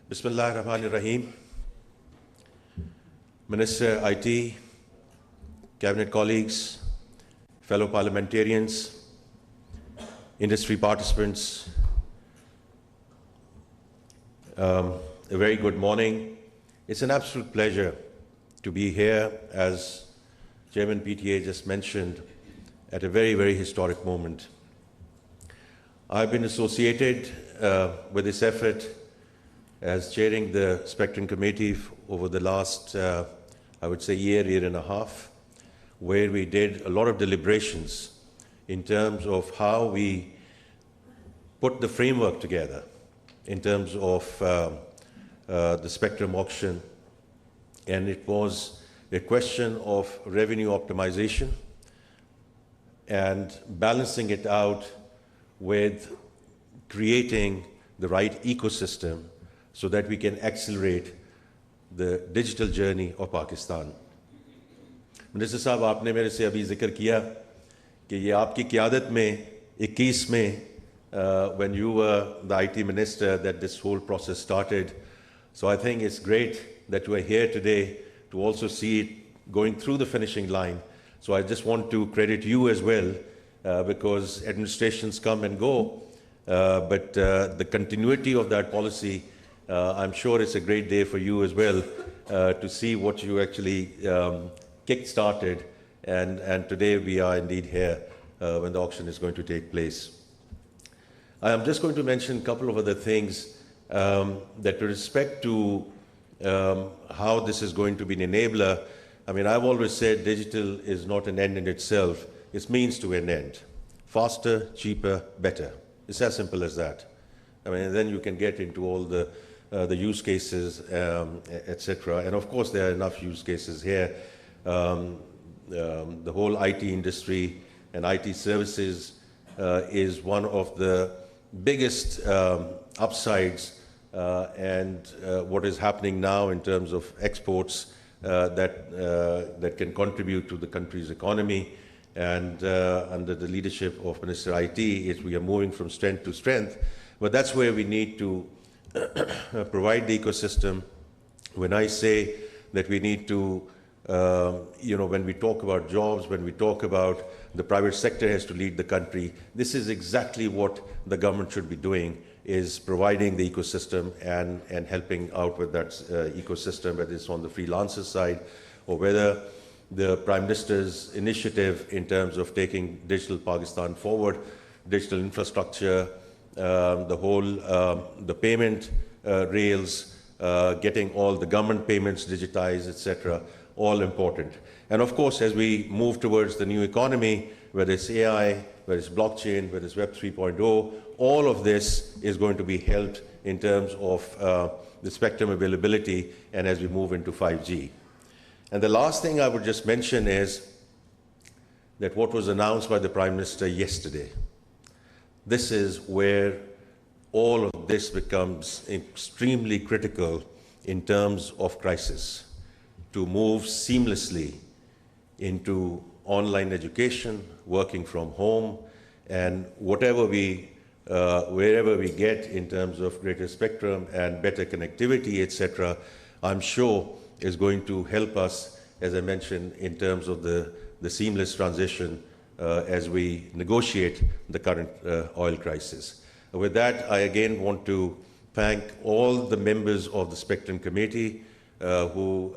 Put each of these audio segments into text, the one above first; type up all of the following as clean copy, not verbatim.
Bismillah ar-Rahman ar-Rahim. Minister IT, Cabinet colleagues, fellow parliamentarians, industry participants, a very good morning. It's an absolute pleasure to be here, as Chairman PTA just mentioned, at a very, very historic moment. I've been associated with this effort as chairing the Spectrum Committee over the last, I would say, year and a half, where we did a lot of deliberations in terms of how we put the framework together in terms of the spectrum auction. And it was a question of revenue optimization and balancing it out with creating the right ecosystem so that we can accelerate the digital journey of Pakistan. Minister साहब, आपने मेरे से अभी जिक्र किया कि ये आपकी क़यादत में 21 में when you were the IT minister that this whole process started. So I think it's great that you are here today to also see it going through the finishing line. So I just want to credit you as well because administrations come and go, but the continuity of that policy, I'm sure it's a great day for you as well to see what you actually kick-started, and today we are indeed here when the auction is going to take place. I am just going to mention a couple of other things that with respect to how this is going to be an enabler. I mean, I've always said digital is not an end in itself, it's means to an end. Faster, cheaper, better. It's as simple as that. I mean, then you can get into all the use cases, etc. And of course, there are enough use cases here. The whole IT industry and IT services is one of the biggest upsides and what is happening now in terms of exports that can contribute to the country's economy. And under the leadership of Minister IT, we are moving from strength to strength. But that's where we need to provide the ecosystem. When I say that we need to, when we talk about jobs, when we talk about the private sector has to lead the country, this is exactly what the government should be doing, is providing the ecosystem and helping out with that ecosystem, whether it's on the freelancer side or whether the Prime Minister's initiative in terms of taking Digital Pakistan forward, digital infrastructure, the payment rails, getting all the government payments digitized, etc., all important. And of course, as we move towards the new economy, whether it's AI, whether it's blockchain, whether it's Web 3.0, all of this is going to be helped in terms of the spectrum availability and as we move into 5G. And the last thing I would just mention is that what was announced by the Prime Minister yesterday, this is where all of this becomes extremely critical in terms of crisis, to move seamlessly into online education, working from home, and wherever we get in terms of greater spectrum and better connectivity, etc., I'm sure is going to help us, as I mentioned, in terms of the seamless transition as we negotiate the current oil crisis. With that, I again want to thank all the members of the Spectrum Committee who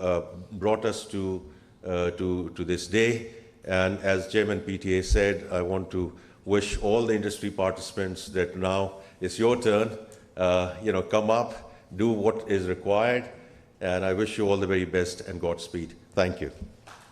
brought us to this day. And as Chairman PTA said, I want to wish all the industry participants that now it's your turn. Come up, do what is required, and I wish you all the very best and Godspeed. Thank you.